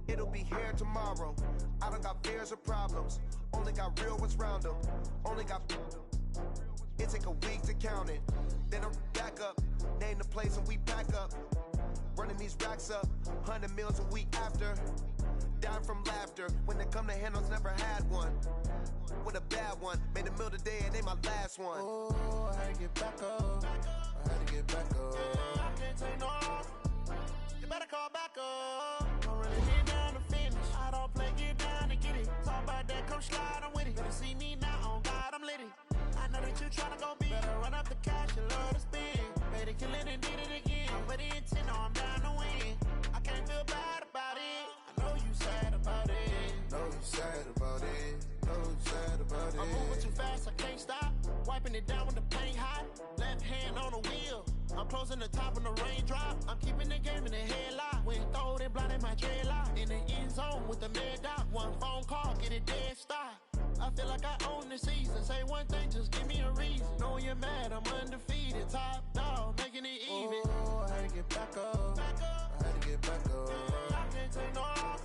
It'll be here tomorrow. I don't got fears or problems. Only got real ones round them. Only got... It take a week to count it. Then I'm back up. Name the place and we pack up. Running these racks up. 100 meals a week after. Down from laughter. When they come to handles, never had one. With a bad one. Made a meal today and ain't my last one. Oh, I had to get back up. I had to get back up. I can't take no loss. You better call back up. I'm really get down to finish. I don't play, get down to get it. Talk about that, come slide, I'm with it. Better see me now, on God, I'm litty. I know that you tryna go big. Better run up the cash, you love to spin. Made it, kill it, and did it again. But the intent, no, I'm down to win. I can't feel bad about it. I know you sad about it. Know you sad about it. Know you sad about it. I'm moving too fast, I can't stop. Wiping it down with the paint hot. Left hand on the wheel. I'm closing the top when the raindrop. I'm keeping the game in the headlock. When throwed and blinded my dreadlock. In the end zone with the mad dot. One phone call, get it dead stop. I feel like I own the season. Say one thing, just give me a reason. Know you're mad, I'm undefeated. Top dog, making it even. Oh, I had to get back up. I had to get back up. I can't take no loss.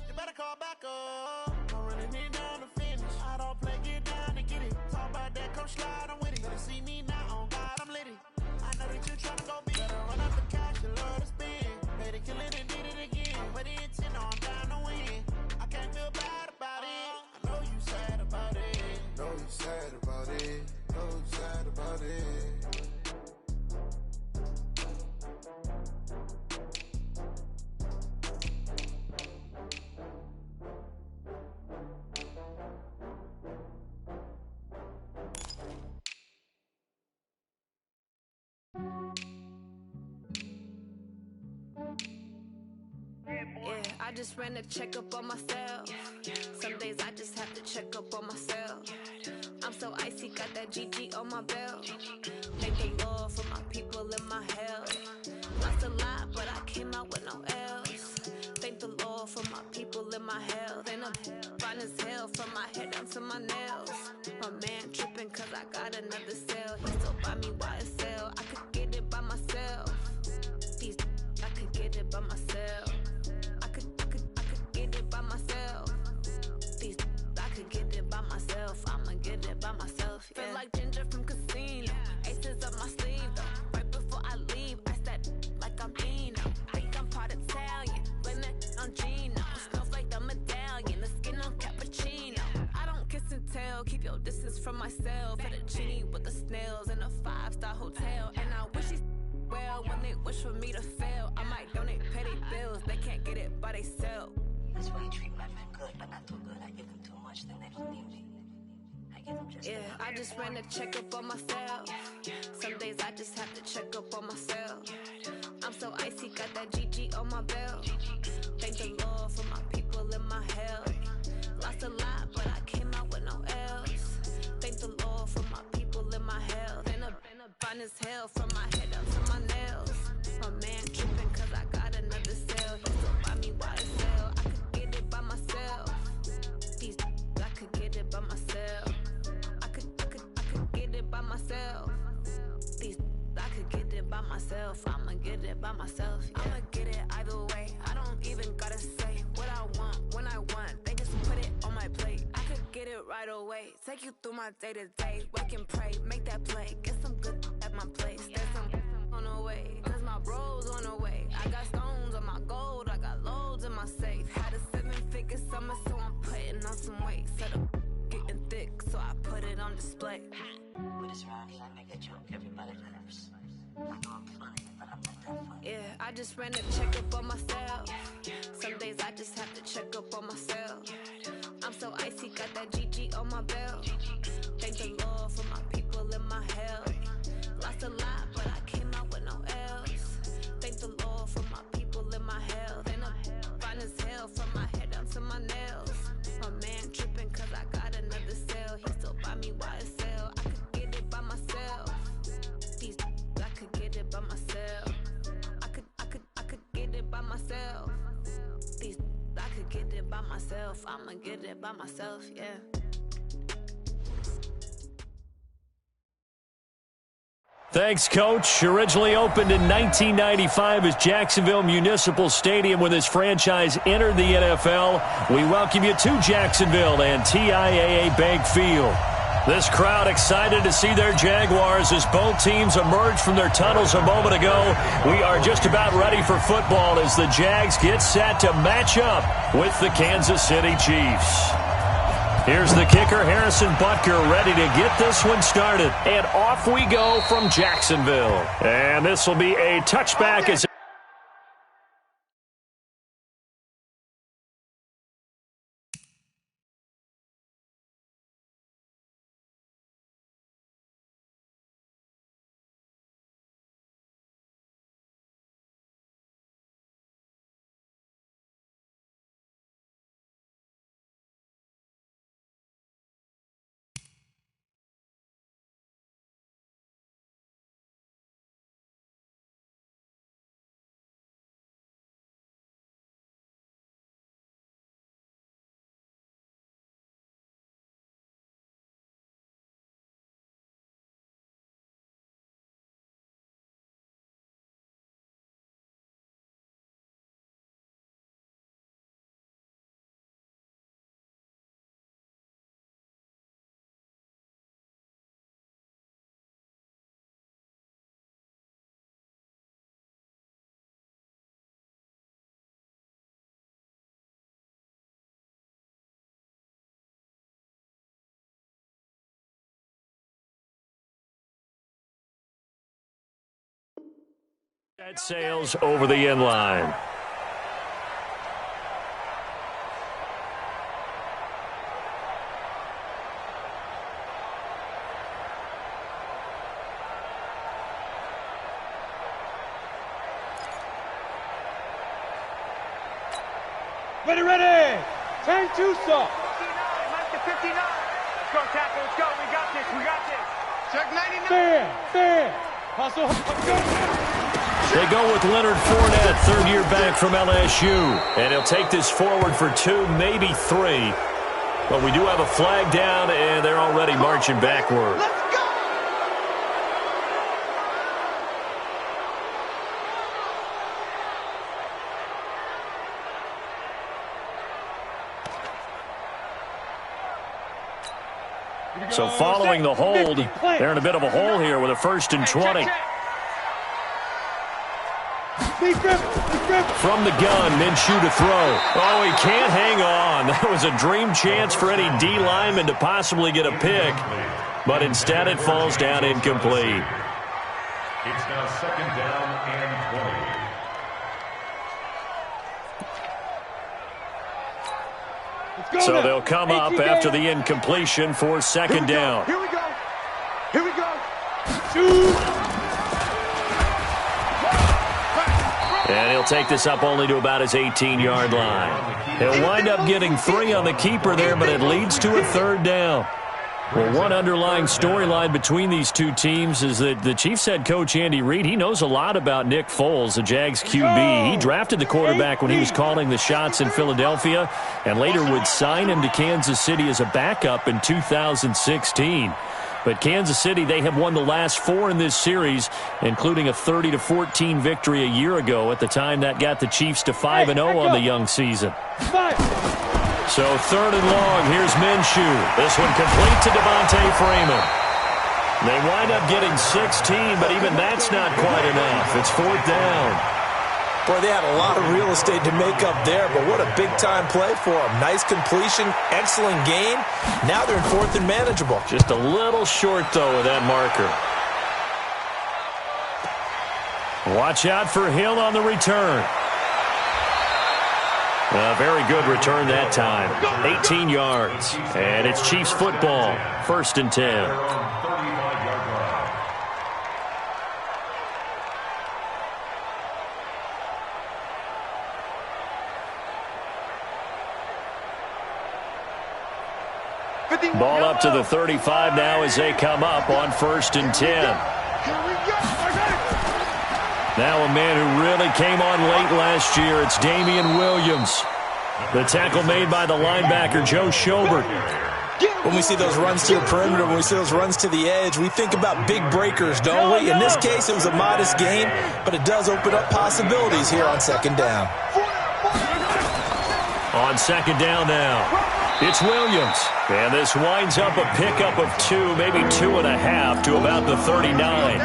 You better call back up. I'm running it down to finish. I don't play, get down to get it. Talk about that, come slide, I'm with it. Better see me now, on God, I'm litty. I know that you tryna go big. Better run up the cash, you love to spin. Made it, kill it, and did it again. But the intent, no, I'm down to win. I can't feel bad about it. I know you sad about it. Know you sad about it. Know you sad about it. Yeah, I just ran a checkup on myself. Some days I just have to check up on myself. I'm so icy, got that GG on my belt. Thank the Lord for my people and my health. Lost a lot, but I came out with no L's. Thank the Lord for my people and my health. And I'm fine as hell from my head down to my nails. My man tripping cause I got another cell. He still buy me YSL. I could get it by myself. These I could get it by myself. I could get it by myself. These I could get it by myself. I'ma get it by myself. Yeah. Feel like Ginger from Casino. Aces up my sleeve though. Right before I leave, I said like I'm Dino. Think I'm part Italian. Blame it on Gino. Snowflake the medallion. The skin on cappuccino. I don't kiss and tell. Keep your distance from myself. At a genie with the snails in a 5-star hotel. And I wish he's well when they wish for me to fail. I might donate petty bills. They can't get it by themselves. That's why you treat my men good, but not too good. I give them too much, then they don't need me. I give them just enough. I just ran a checkup on myself. Some days I just have to check up on myself. I'm so icy, got that GG on my belt. Thank the Lord for my people and my health. Lost a lot, but I came out with no L's. Thank the Lord for my people and my health. And I'm fine as hell from my head down to my nails. My man tripping cause I got another cell. He still buy me YSL. I could get it by myself. These I could get it by myself. I could get it by myself. These I could get it by myself. I'ma get it by myself. Yeah. I'ma get it either way. I don't even gotta say what I want when I want. They just put it on my plate. I could get it right away. Take you through my day to day. Wake and pray, make that play. Get some good at my place. There's some on the way. Cause my bros on the way. I got stones on my gold. I got loads in my safe. Had a 7-figure summer, so I'm putting on some weight. Set up getting thick, so I put it on display. With this round here, I make a joke. Everybody laughs. I know I'm funny, but I'm not that funny. Yeah, I just ran a checkup on myself. Some days I just have to check up on myself. I'm so icy, got that GG on my belt. Thank the Lord for my people and my health. Lost a lot, but I came out with no L's. Thank the Lord for my people and my health. And I'm fine as hell from my head down to my nails. My man tripping cause I got another cell. He still buy me YSL. I could get it by myself. These I could get it by myself. I could get it by myself. These I could get it by myself. I'ma get it by myself, yeah. Thanks, Coach. Originally opened in 1995 as Jacksonville Municipal Stadium when this franchise entered the NFL. We welcome you to Jacksonville and TIAA Bank Field. This crowd excited to see their Jaguars as both teams emerged from their tunnels a moment ago. We are just about ready for football as the Jags get set to match up with the Kansas City Chiefs. Here's the kicker, Harrison Butker, ready to get this one started. And off we go from Jacksonville. And this will be a touchback as set sails over the end line. Ready! Turn two, sir. 59, Mike to 59. Let's go, tackle, let's go. We got this. Check 99. Fair. Hustle. They go with Leonard Fournette, third-year back from LSU. And he'll take this forward for 2, maybe 3. But we do have a flag down, and they're already marching backward. Let's go! So following the hold, they're in a bit of a hole here with a 1st and 20. From the gun, Minshew to throw. Oh, he can't hang on. That was a dream chance for any D lineman to possibly get a pick. But instead it falls down incomplete. It's now 2nd down and 20. So they'll come up after the incompletion for 2nd down. Here we go. And he'll take this up only to about his 18-yard line. He'll wind up getting 3 on the keeper there, but it leads to a 3rd down. Well, one underlying storyline between these two teams is that the Chiefs head coach Andy Reid, he knows a lot about Nick Foles, the Jags QB. He drafted the quarterback when he was calling the shots in Philadelphia and later would sign him to Kansas City as a backup in 2016. But Kansas City, they have won the last 4 in this series, including a 30-14 victory a year ago. At the time, that got the Chiefs to 5-0 on the young season. So 3rd and long, here's Minshew. This one complete to Devontae Freeman. They wind up getting 16, but even that's not quite enough. It's 4th down. Boy, they had a lot of real estate to make up there, but what a big-time play for them. Nice completion, excellent game. Now they're in 4th and manageable. Just a little short, though, with that marker. Watch out for Hill on the return. A very good return that time. 18 yards. And it's Chiefs football. 1st and 10. Ball up to the 35 now as they come up on 1st and 10. Now a man who really came on late last year, it's Damian Williams. The tackle made by the linebacker, Joe Schobert. When we see those runs to the perimeter, when we see those runs to the edge, we think about big breakers, don't we? In this case, it was a modest gain, but it does open up possibilities here on second down. On second down now, it's Williams. And this winds up a pickup of 2, maybe 2.5 to about the 39.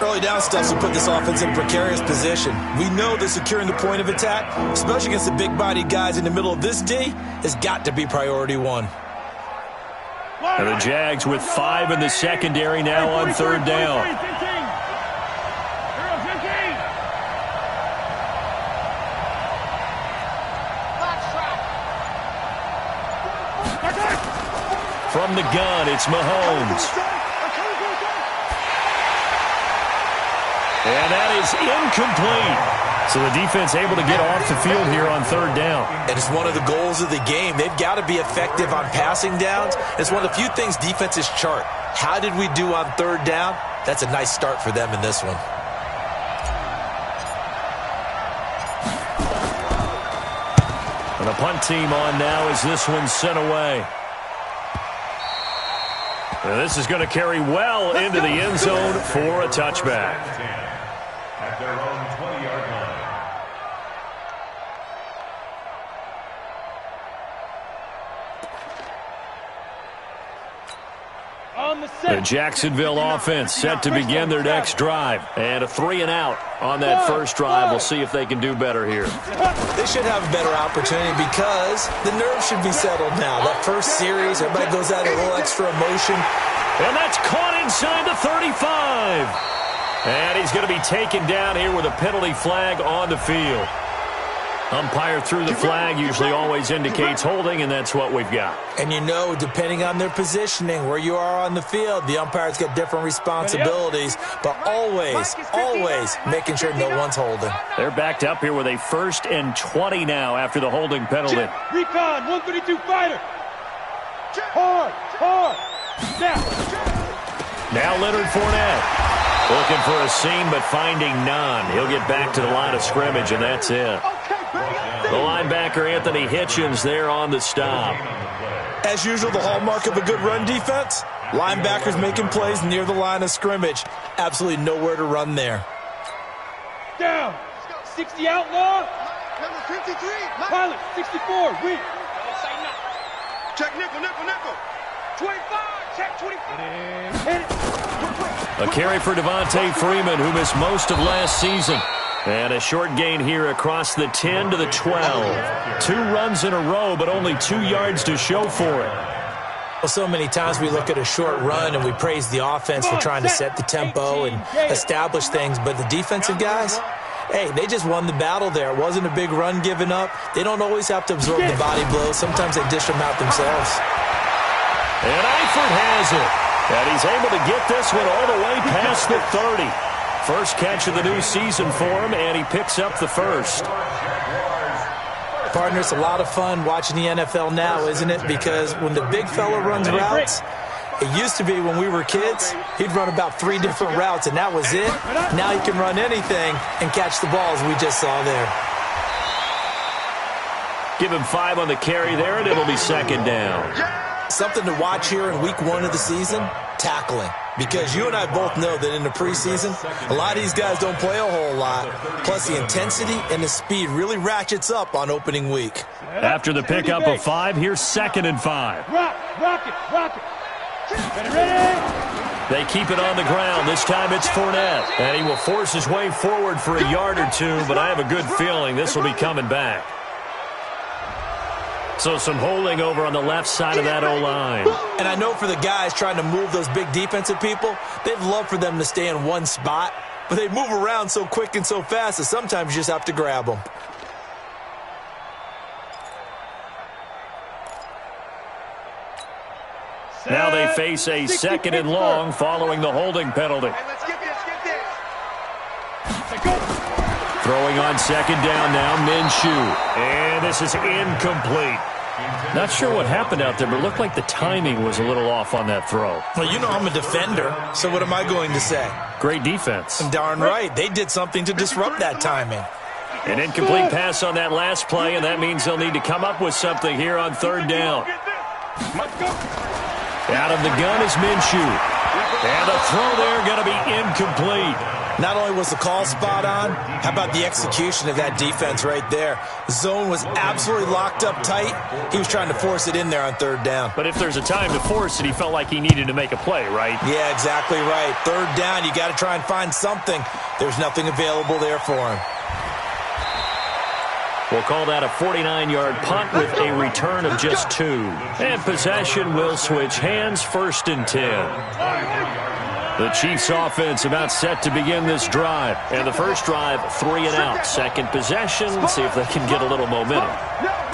Early down stuff will put this offense in a precarious position. We know that securing the point of attack, especially against the big-bodied guys in the middle of this D, has got to be priority one. And the Jags with 5 in the secondary now on third down. From the gun, it's Mahomes. And that is incomplete. So the defense able to get off the field here on third down. And it's one of the goals of the game. They've got to be effective on passing downs. It's one of the few things defenses chart. How did we do on third down? That's a nice start for them in this one. And the punt team on now as this one's sent away. And this is going to carry well into the end zone for a touchback. At their own 20-yard line. The Jacksonville offense set to begin their next drive. And a 3-and-out on that first drive. We'll see if they can do better here. They should have a better opportunity because the nerves should be settled now. That first series, everybody goes out a little extra emotion. And that's caught inside the 35. And he's going to be taken down here with a penalty flag on the field. Umpire threw the flag, usually always indicates holding, and that's what we've got. And you know, depending on their positioning, where you are on the field, the umpires get different responsibilities, but always making sure no one's holding. They're backed up here with a 1st and 20 now after the holding penalty. Recon, 132 fighter. Hard. Now Leonard Fournette. Looking for a seam, but finding none. He'll get back to the line of scrimmage, and that's it. The linebacker, Anthony Hitchens, there on the stop. As usual, the hallmark of a good run defense, linebackers making plays near the line of scrimmage. Absolutely nowhere to run there. Down. 60 outlaw. Number 53. Pilot, 64. Weak. Check nickel. 25. Check 25. Hit it. A carry for Devontae Freeman, who missed most of last season. And a short gain here across the 10 to the 12. 2 runs in a row, but only 2 yards to show for it. Well, so many times we look at a short run and we praise the offense for trying to set the tempo and establish things. But the defensive guys, hey, they just won the battle there. It wasn't a big run given up. They don't always have to absorb the body blows. Sometimes they dish them out themselves. And Eifert has it. And he's able to get this one all the way past the 30. First catch of the new season for him, and he picks up the first. Partner, it's a lot of fun watching the NFL now, isn't it? Because when the big fella runs routes, it used to be when we were kids, he'd run about 3 different routes, and that was it. Now he can run anything and catch the balls we just saw there. Give him 5 on the carry there, and it'll be second down. Something to watch here in week 1 of the season, tackling. Because you and I both know that in the preseason, a lot of these guys don't play a whole lot. Plus, the intensity and the speed really ratchets up on opening week. After the pickup of 5, here's 2nd and 5. Rock it. Ready? They keep it on the ground. This time it's Fournette. And he will force his way forward for a yard or 2, but I have a good feeling this will be coming back. So some holding over on the left side of that O-line. And I know for the guys trying to move those big defensive people, they'd love for them to stay in one spot, but they move around so quick and so fast that sometimes you just have to grab them. Now they face a 2nd and long following the holding penalty. Let's get this. Throwing on 2nd down now, Minshew. And this is incomplete. Not sure what happened out there, but it looked like the timing was a little off on that throw. Well, you know I'm a defender, so what am I going to say? Great defense. Darn right. They did something to disrupt that timing. An incomplete pass on that last play, and that means they'll need to come up with something here on 3rd down. Let's go. Out of the gun is Minshew. And the throw there going to be incomplete. Not only was the call spot on, how about the execution of that defense right there? The zone was absolutely locked up tight. He was trying to force it in there on third down. But if there's a time to force it, he felt like he needed to make a play, right? Yeah, exactly right. Third down, you got to try and find something. There's nothing available there for him. We'll call that a 49-yard punt with a return of just 2. And possession will switch hands, 1st and 10. The Chiefs offense about set to begin this drive. And the first drive, 3 and out. Second possession, see if they can get a little momentum.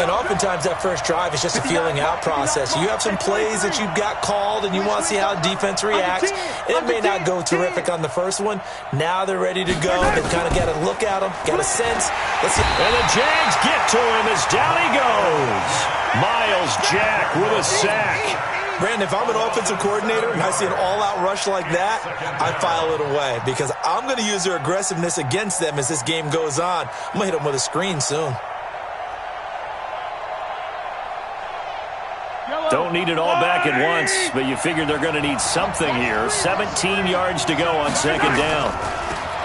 And oftentimes that first drive is just a feeling out process. You have some plays that you've got called and you want to see how defense reacts. It may not go terrific on the first one. Now they're ready to go. They've kind of got to look at them, got a sense. Let's see. And the Jags get to him as down he goes. Miles Jack with a sack. Brandon, if I'm an offensive coordinator and I see an all-out rush like that, I file it away because I'm going to use their aggressiveness against them as this game goes on. I'm going to hit them with a screen soon. Don't need it all back at once, but you figure they're going to need something here. 17 yards to go on second down.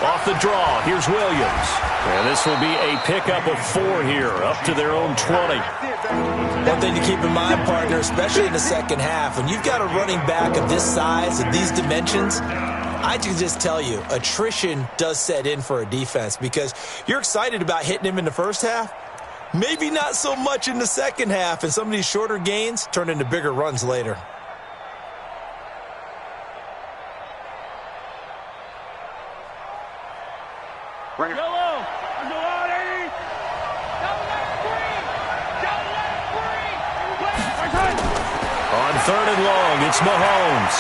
Off the draw, here's Williams. And this will be a pickup of 4 here, up to their own 20. One thing to keep in mind, partner, especially in the second half, when you've got a running back of this size, of these dimensions, I can just tell you, attrition does set in for a defense because you're excited about hitting him in the first half. Maybe not so much in the second half, and some of these shorter gains turn into bigger runs later. Yellow. Go out, Eddie. Don't let it free. Don't let it free. On 3rd and long, it's Mahomes.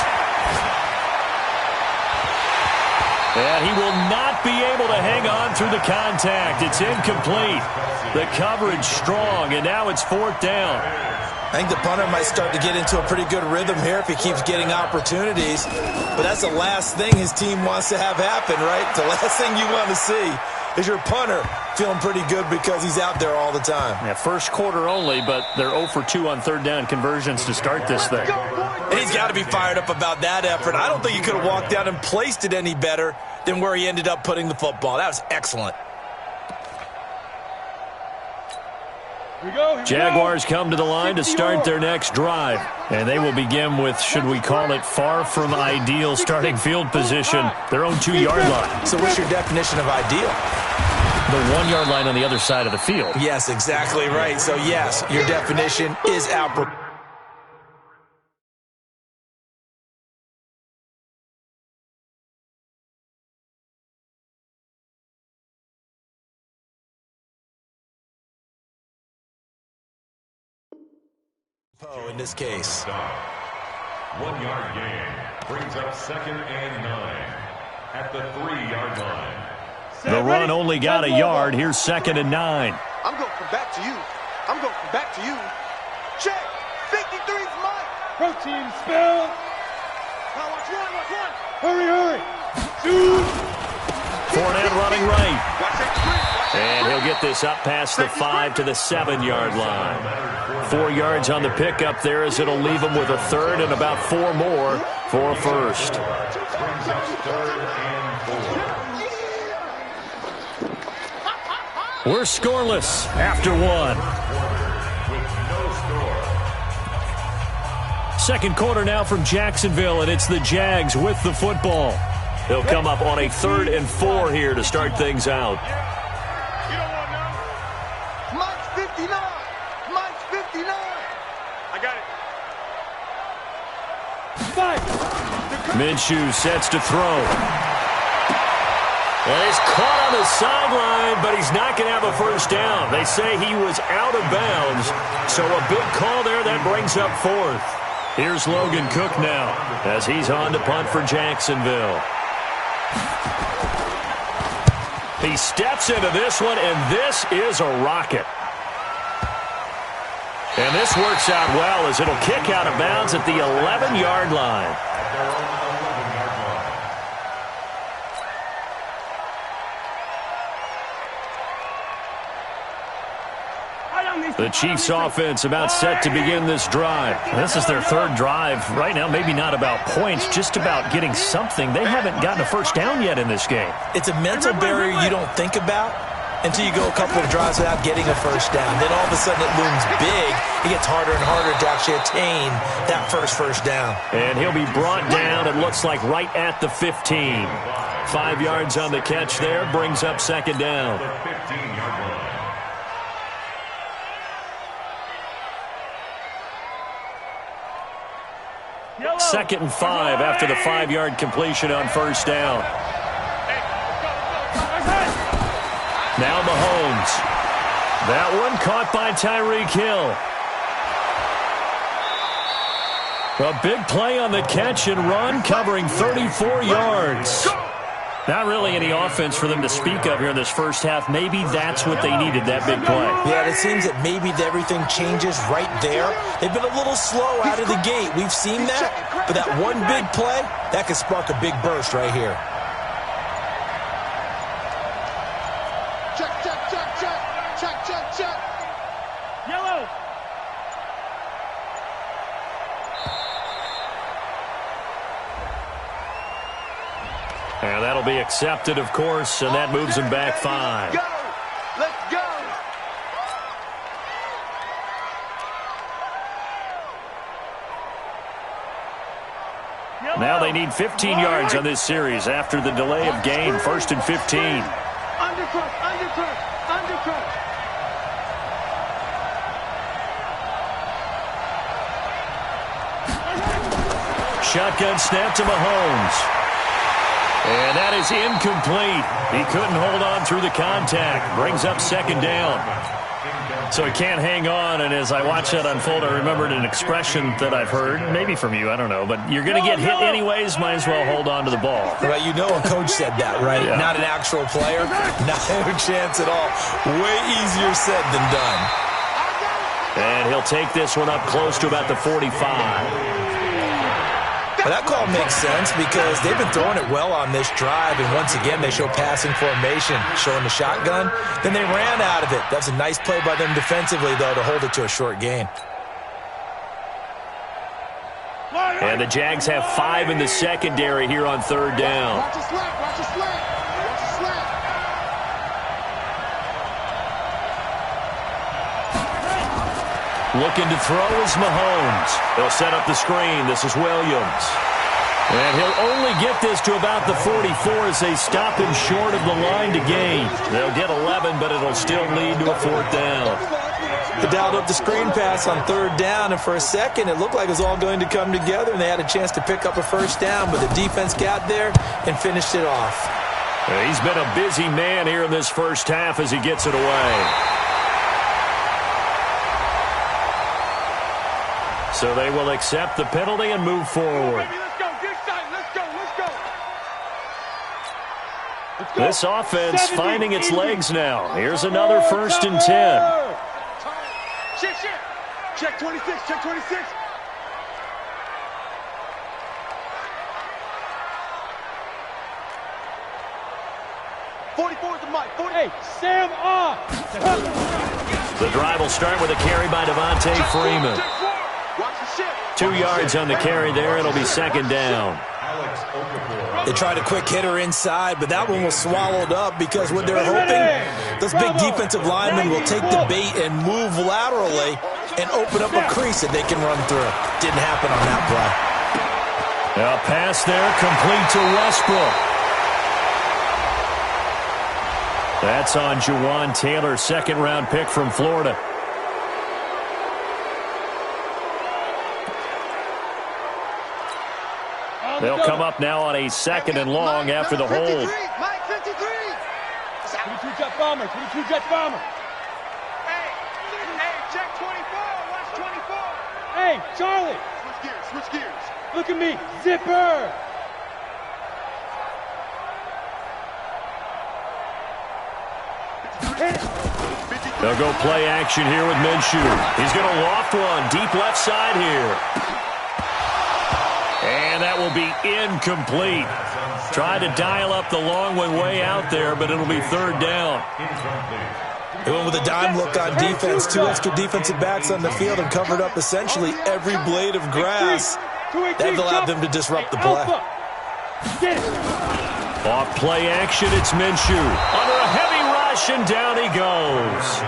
And he will not be able to hang on through the contact. It's incomplete. The coverage strong, and now it's 4th down. I think the punter might start to get into a pretty good rhythm here if he keeps getting opportunities. But that's the last thing his team wants to have happen, right? The last thing you want to see is your punter feeling pretty good because he's out there all the time. Yeah, first quarter only, but they're 0 for 2 on 3rd down conversions to start this thing. And he's got to be fired up about that effort. I don't think he could have walked out and placed it any better than where he ended up putting the football. That was excellent. Jaguars come to the line to start their next drive. And they will begin with, should we call it, far from ideal starting field position, their own 2-yard line. So what's your definition of ideal? The 1-yard line on the other side of the field. Yes, exactly right. So yes, your definition is out. In this case. 1-yard gain brings up 2nd and 9 at the 3-yard line. The run only got a yard. Here's 2nd and 9. I'm going to come back to you. I'm going to come back to you. Check. 53's mine. Protein spill. Now watch one. Hurry. 2. Fournette running right. And he'll get this up past the 5 to the 7-yard line. 4 yards on the pickup there as it'll leave him with a 3rd and about 4 more for a first. Brings up 3rd and 4. We're scoreless after 1. With no score. Second quarter now from Jacksonville, and it's the Jags with the football. They'll come up on a 3rd and 4 here to start things out. You don't want none. Mike's 59. Mike's 59. I got it. Minshew sets to throw. And he's caught on the sideline, but he's not going to have a first down. They say he was out of bounds, so a big call there that brings up 4th. Here's Logan Cook now as he's on to punt for Jacksonville. He steps into this one, and this is a rocket. And this works out well as it'll kick out of bounds at the 11-yard line. The Chiefs offense about set to begin this drive. This is their third drive. Right now, maybe not about points, just about getting something. They haven't gotten a first down yet in this game. It's a mental barrier you don't think about until you go a couple of drives without getting a first down. Then all of a sudden it looms big. It gets harder and harder to actually attain that first down. And he'll be brought down, it looks like, right at the 15. 5 yards on the catch there, brings up second down. Second and 5 after the 5-yard completion on first down. Now Mahomes. That one caught by Tyreek Hill. A big play on the catch and run, covering 34 yards. Not really any offense for them to speak of here in this first half. Maybe that's what they needed, that big play. Yeah, it seems that maybe everything changes right there. They've been a little slow out of the gate. We've seen that. But that one big play, that could spark a big burst right here. Check. Yellow. And that'll be accepted, of course, and that moves him back 5. Go. Let's go. Now they need 15 yards on this series after the delay of game. 1st and 15. Undercrush. Shotgun snap to Mahomes. And that is incomplete. He couldn't hold on through the contact. Brings up second down. So he can't hang on, and as I watch that unfold, I remembered an expression that I've heard, maybe from you, I don't know, but you're going to get hit anyways, might as well hold on to the ball. Right, you know a coach said that, right? Yeah. Not an actual player. No chance at all. Way easier said than done. And he'll take this one up close to about the 45. Well, that call makes sense because they've been throwing it well on this drive, and once again they show passing formation, showing the shotgun. Then they ran out of it. That's a nice play by them defensively, though, to hold it to a short gain. And the Jags have 5 in the secondary here on third down. Watch your slant. Looking to throw is Mahomes. They'll set up the screen. This is Williams. And he'll only get this to about the 44 as they stop him short of the line to gain. They'll get 11, but it'll still lead to a 4th down. They dialed up the screen pass on third down, and for a second it looked like it was all going to come together, and they had a chance to pick up a first down, but the defense got there and finished it off. He's been a busy man here in this first half as he gets it away. So they will accept the penalty and move forward. Let's go. This offense finding its legs now. Here's another 1st and 10. Shit. Check 26. 44 is the mic. Hey, Sam off. The drive will start with a carry by Devontae Freeman. 2 yards on the carry there. It'll be second down. They tried a quick hitter inside, but that one was swallowed up because what they're hoping, those big defensive linemen will take the bait and move laterally and open up a crease that they can run through. Didn't happen on that play. A pass there, complete to Westbrook. That's on Juwan Taylor, 2nd-round pick from Florida. They'll come up now on a 2nd and long after the hold. Mike 53. 22 jet bomber. Hey, check 24. Watch 24. Hey, Charlie. Switch gears. Look at me. Zipper. They'll go play action here with Minshew. He's going to loft one deep left side here. And that will be incomplete. Tried to dial up the long one way out there, but it'll be 3rd down. They went with a dime look on defense, 2 extra defensive backs on the field and covered up essentially every blade of grass. That allowed them to disrupt the play. Off play action, it's Minshew. Under a heavy rush, and down he goes.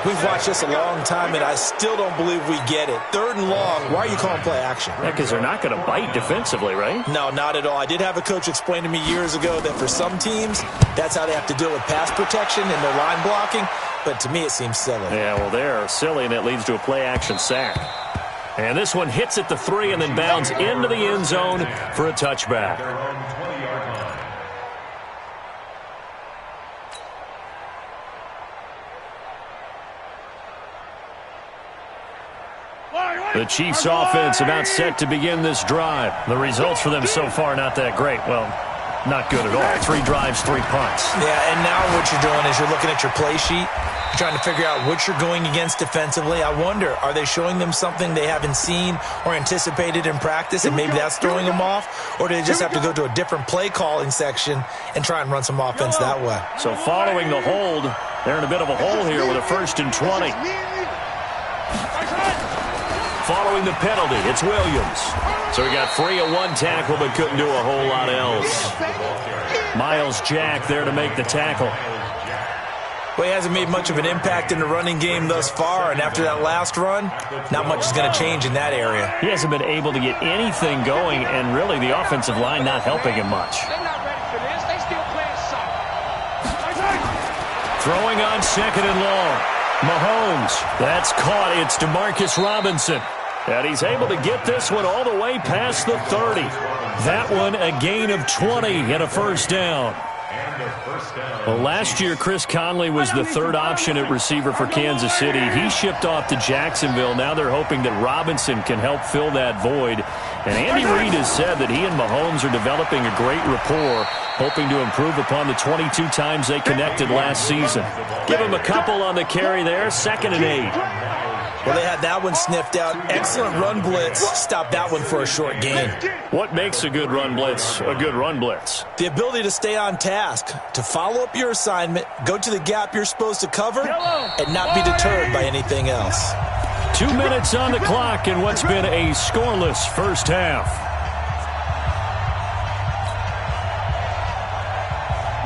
We've watched this a long time, and I still don't believe we get it. 3rd and long, why are you calling play action? Yeah, because they're not going to bite defensively, right? No, not at all. I did have a coach explain to me years ago that for some teams, that's how they have to deal with pass protection and their line blocking, but to me it seems silly. Yeah, well, they're silly, and it leads to a play action sack. And this one hits at the 3 and then bounds into the end zone for a touchback. The Chiefs offense about set to begin this drive. The results for them so far not that great. Well, not good at all. 3 drives, 3 punts. Yeah, and now what you're doing is you're looking at your play sheet, trying to figure out what you're going against defensively. I wonder, are they showing them something they haven't seen or anticipated in practice, and maybe that's throwing them off? Or do they just have to go to a different play calling section and try and run some offense that way? So following the hold, they're in a bit of a hole here with a 1st and 20. Following the penalty, it's Williams. So he got free of 1 tackle but couldn't do a whole lot else. Miles Jack there to make the tackle. Well, he hasn't made much of an impact in the running game thus far, and after that last run, not much is going to change in that area. He hasn't been able to get anything going, and really the offensive line not helping him much. They're not ready for this. They still playing soft. Throwing on 2nd and long. Mahomes, that's caught. It's Demarcus Robinson. And he's able to get this one all the way past the 30. That one a gain of 20 and a 1st down. Well, last year, Chris Conley was the 3rd option at receiver for Kansas City. He shipped off to Jacksonville. Now they're hoping that Robinson can help fill that void. And Andy Reid has said that he and Mahomes are developing a great rapport, hoping to improve upon the 22 times they connected last season. Give him a couple on the carry there, 2nd and 8. Well, they had that one sniffed out. Excellent run blitz. Stopped that one for a short gain. What makes a good run blitz a good run blitz? The ability to stay on task, to follow up your assignment, go to the gap you're supposed to cover, and not be deterred by anything else. 2 minutes on the clock in what's been a scoreless first half.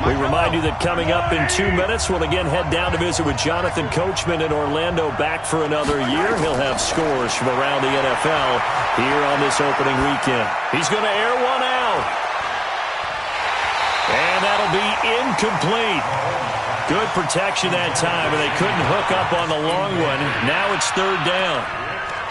We remind you that coming up in 2 minutes, we'll again head down to visit with Jonathan Coachman in Orlando, back for another year. He'll have scores from around the NFL here on this opening weekend. He's going to air one out. And that'll be incomplete. Good protection that time, but they couldn't hook up on the long one. Now it's 3rd down.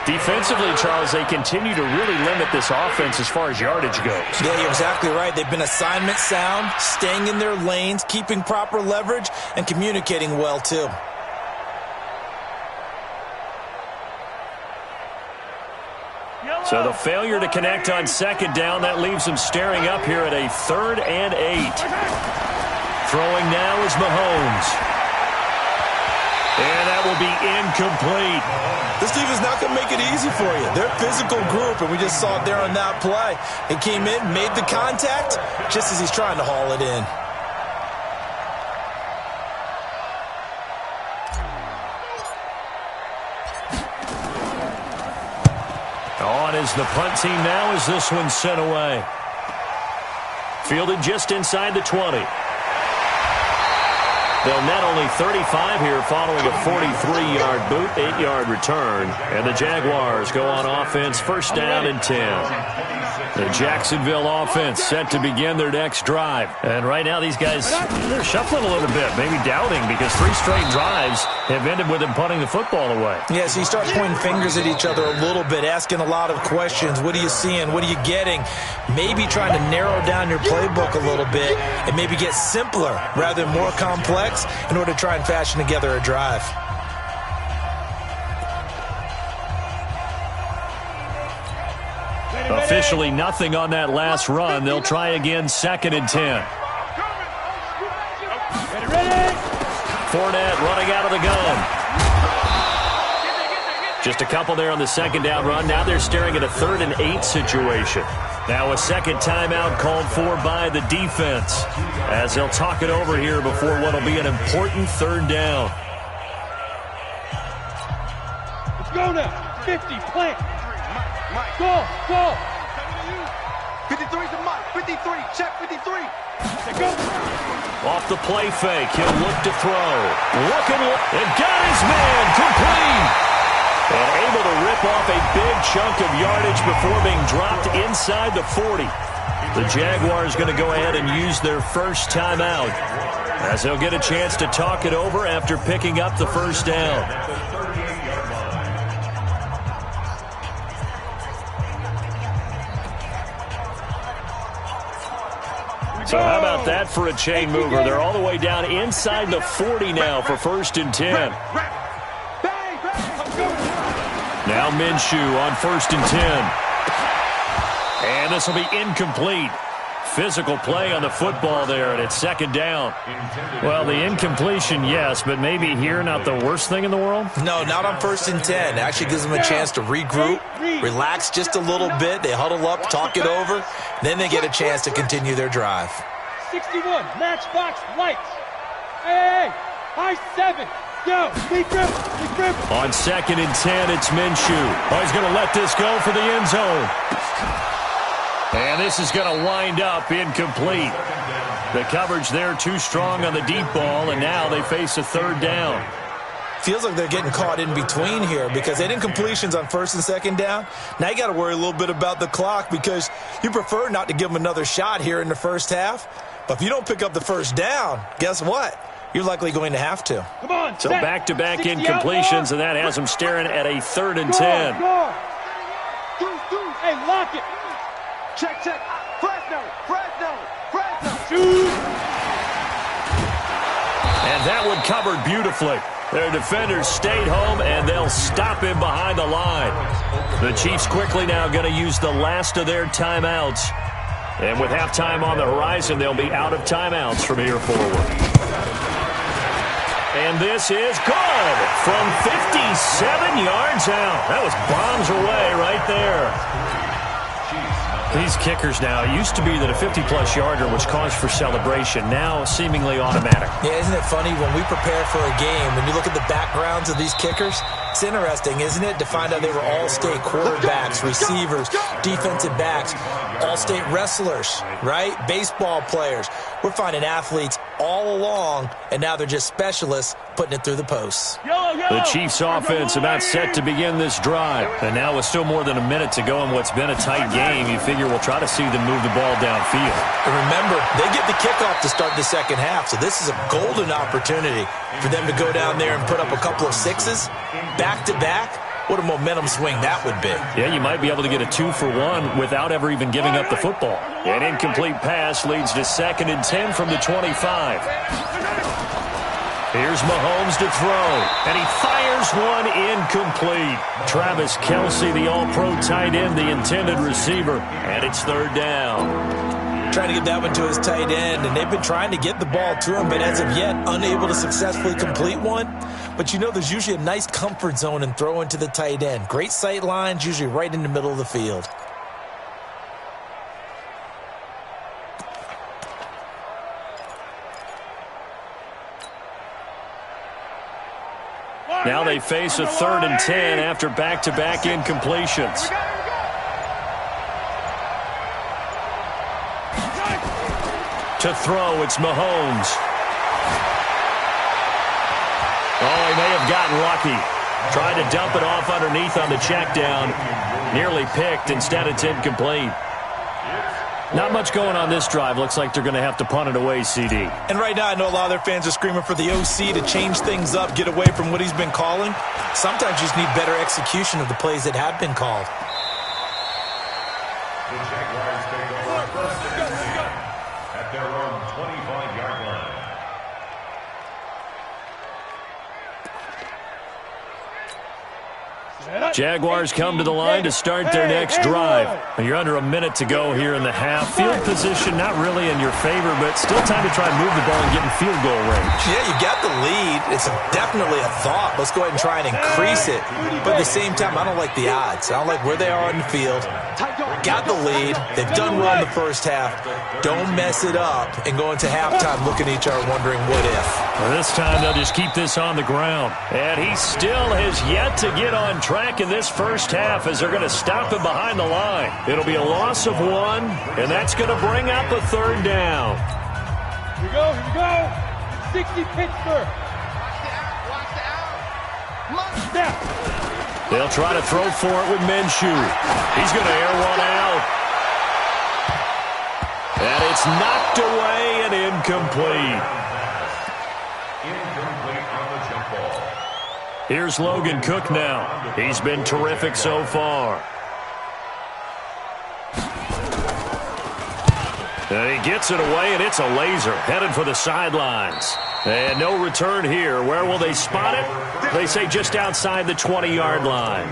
Defensively, Charles, they continue to really limit this offense as far as yardage goes. Yeah, you're exactly right. They've been assignment sound, staying in their lanes, keeping proper leverage, and communicating well, too. So the failure to connect on 2nd down, that leaves them staring up here at a 3rd and 8. Throwing now is Mahomes. And that will be incomplete. This team is not going to make it easy for you. They're a physical group, and we just saw it there on that play. He came in, made the contact, just as he's trying to haul it in. On is the punt team now as this one's sent away. Fielded just inside the 20. They'll net only 35 here following a 43-yard boot, 8-yard return. And the Jaguars go on offense, 1st down and 10. The Jacksonville offense set to begin their next drive. And right now these guys, they're shuffling a little bit, maybe doubting, because 3 straight drives have ended with them punting the football away. Yeah, so you start pointing fingers at each other a little bit, asking a lot of questions. What are you seeing? What are you getting? Maybe trying to narrow down your playbook a little bit and maybe get simpler rather than more complex in order to try and fashion together a drive. Officially nothing on that last run. They'll try again, 2nd and 10. Fournette running out of the gun. Just a couple there on the second down run. Now they're staring at a 3rd and 8 situation. Now a second timeout called for by the defense as they'll talk it over here before what will be an important 3rd down. Let's go now. 50, plant. Go. 53 to Mike. 53. Check 53. Go. Off the play fake. He'll look to throw. And got his man complete. And able to rip off a big chunk of yardage before being dropped inside the 40. The Jaguars going to go ahead and use their first timeout as they'll get a chance to talk it over after picking up the first down. So how about that for a chain mover? They're all the way down inside the 40 now for 1st and 10. Now Minshew on 1st and 10. And this will be incomplete. Physical play on the football there, and it's 2nd down. Well, the incompletion, yes, but maybe here not the worst thing in the world? No, not on 1st and 10. It actually gives them a chance to regroup, relax just a little bit. They huddle up, talk it over. Then they get a chance to continue their drive. 61, matchbox lights. Hey, high 7. Go, big grip. On 2nd and 10, it's Minshew. Oh, he's going to let this go for the end zone. And this is going to wind up incomplete. The coverage there too strong on the deep ball, and now they face a 3rd down. Feels like they're getting caught in between here because they didn't incompletions on 1st and 2nd down. Now you got to worry a little bit about the clock because you prefer not to give them another shot here in the first half. But if you don't pick up the first down, guess what? You're likely going to have to. Come on, so back-to-back incompletions, and that has them staring at a 3rd and 10. Hey, lock it. Check. Fresno. Shoot. And that one covered beautifully. Their defenders stayed home, and they'll stop him behind the line. The Chiefs quickly now going to use the last of their timeouts. And with halftime on the horizon, they'll be out of timeouts from here forward. And this is good from 57 yards out. That was bombs away right there. These kickers now, it used to be that a 50-plus yarder was cause for celebration, now seemingly automatic. Yeah, isn't it funny when we prepare for a game, when you look at the backgrounds of these kickers, it's interesting, isn't it, to find out they were all-state quarterbacks, receivers, defensive backs, all-state wrestlers, right? Baseball players. We're finding athletes all along, and now they're just specialists putting it through the posts. The Chiefs offense about set to begin this drive. And now with still more than a minute to go in what's been a tight game, you figure we'll try to see them move the ball downfield. And remember, they get the kickoff to start the second half, so this is a golden opportunity for them to go down there and put up a couple of sixes back-to-back. What a momentum swing that would be. Yeah, you might be able to get a 2-for-1 without ever even giving up the football. An incomplete pass leads to 2nd and 10 from the 25. Here's Mahomes to throw, and he fires one incomplete. Travis Kelce, the all-pro tight end, the intended receiver, and it's 3rd down. Trying to get that one to his tight end, and they've been trying to get the ball to him, but as of yet, unable to successfully complete one. But you know there's usually a nice comfort zone in throwing to the tight end. Great sight lines, usually right in the middle of the field. Now they face a 3rd and 10 after back-to-back incompletions. To throw, it's Mahomes. Oh, he may have gotten lucky. Tried to dump it off underneath on the check down. Nearly picked. Instead, it's incomplete. Not much going on this drive. Looks like they're going to have to punt it away, CD. And right now, I know a lot of their fans are screaming for the OC to change things up, get away from what he's been calling. Sometimes you just need better execution of the plays that have been called. The Jaguars take over first and 10 at their own 25-yard line. Jaguars come to the line to start their next drive. You're under a minute to go here in the half. Field position not really in your favor, but still time to try and move the ball and get in field goal range. Yeah, you got the lead. It's definitely a thought. Let's go ahead and try and increase it. But at the same time, I don't like the odds. I don't like where they are on the field. Got the lead. They've done well in the first half. Don't mess it up and go into halftime looking at each other wondering what if. Well, this time they'll just keep this on the ground. And he still has yet to get on track in this first half as they're going to stop him behind the line. It'll be a loss of 1, and that's going to bring up a third down. Here we go. 60 Pittsburgh. Watch the out. They'll try to throw for it with Minshew. He's going to air one out. And it's knocked away and incomplete. Incomplete on the jump ball. Here's Logan Cook now. He's been terrific so far. And he gets it away, and it's a laser headed for the sidelines. And no return here. Where will they spot it? They say just outside the 20-yard line.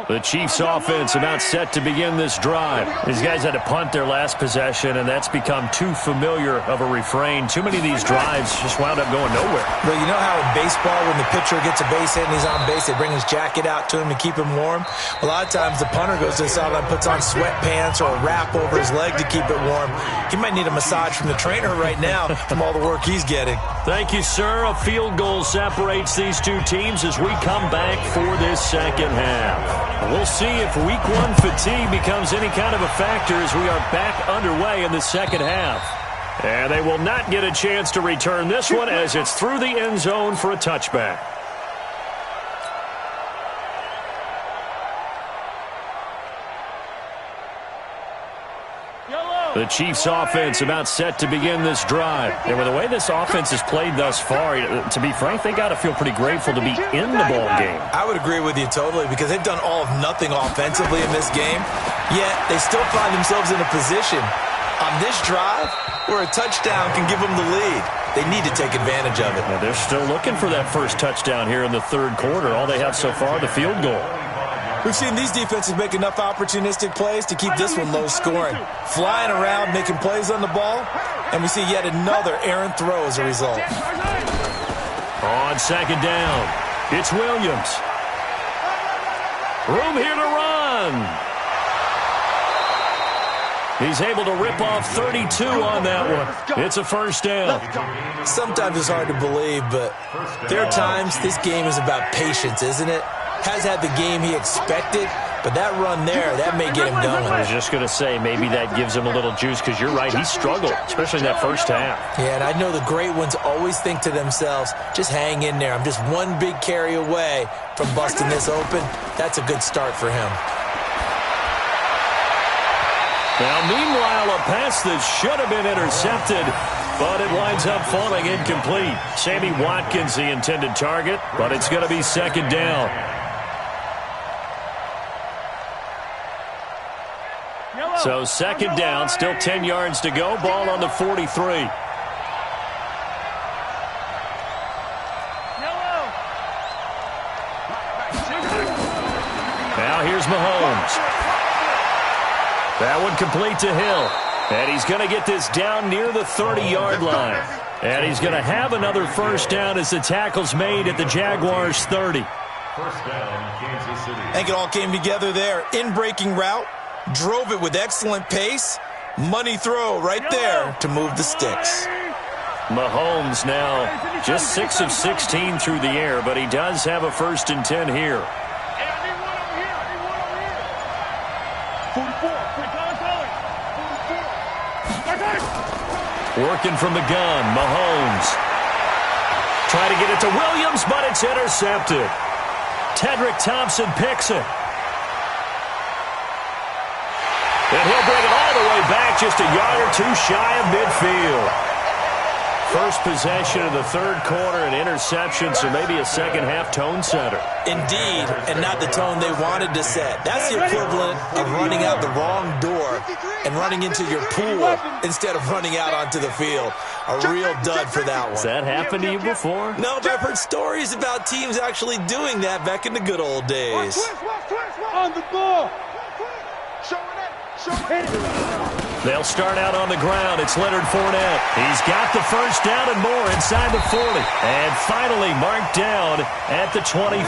The Chiefs offense about set to begin this drive. These guys had to punt their last possession, and that's become too familiar of a refrain. Too many of these drives just wound up going nowhere. Well, you know how in baseball when the pitcher gets a base hit and he's on base, they bring his jacket out to him to keep him warm? A lot of times the punter goes to the sideline, puts on sweatpants or a wrap over his leg to keep it warm. He might need a massage from the trainer right now from all the work he's getting. Thank you, sir. A field goal separates these two teams as we come back for this second half. We'll see if week 1 fatigue becomes any kind of a factor as we are back underway in the second half. And they will not get a chance to return this one as it's through the end zone for a touchback. The Chiefs offense about set to begin this drive. And with the way this offense has played thus far, to be frank, they got to feel pretty grateful to be in the ball game. I would agree with you totally because they've done all of nothing offensively in this game, yet they still find themselves in a position on this drive where a touchdown can give them the lead. They need to take advantage of it. Well, they're still looking for that first touchdown here in the third quarter. All they have so far, the field goal. We've seen these defenses make enough opportunistic plays to keep this one low scoring. Flying around, making plays on the ball, and we see yet another errant throw as a result. On second down, it's Williams. Room here to run. He's able to rip off 32 on that one. It's a first down. Sometimes it's hard to believe, but there are times this game is about patience, isn't it? Has had the game he expected, but that run there, that may get him going. I was just going to say, maybe that gives him a little juice because you're right, he struggled, especially in that first half. Yeah, and I know the great ones always think to themselves, just hang in there. I'm just one big carry away from busting this open. That's a good start for him. Now, meanwhile, a pass that should have been intercepted, but it winds up falling incomplete. Sammy Watkins, the intended target, but it's going to be second down. So second down, still 10 yards to go, ball on the 43. Now here's Mahomes. That one complete to Hill. And he's going to get this down near the 30-yard line. And he's going to have another first down as the tackle's made at the Jaguars' 30. First down, Kansas City. I think it all came together there. In-breaking route, drove it with excellent pace. Money throw right there to move the sticks. Mahomes now just 6 of 16 through the air, but he does have a 1st and 10 here. Working from the gun, Mahomes. Trying to get it to Williams, but it's intercepted. Tedrick Thompson picks it. And he'll bring it all the way back, just a yard or two shy of midfield. First possession of the third quarter, an interception, so maybe a second-half tone setter. Indeed, and not the tone they wanted to set. That's the equivalent of running out the wrong door and running into your pool instead of running out onto the field. A real dud for that one. Has that happened to you before? No, but I've heard stories about teams actually doing that back in the good old days. On the ball. They'll start out on the ground. It's Leonard Fournette. He's got the first down and more inside the 40. And finally marked down at the 23.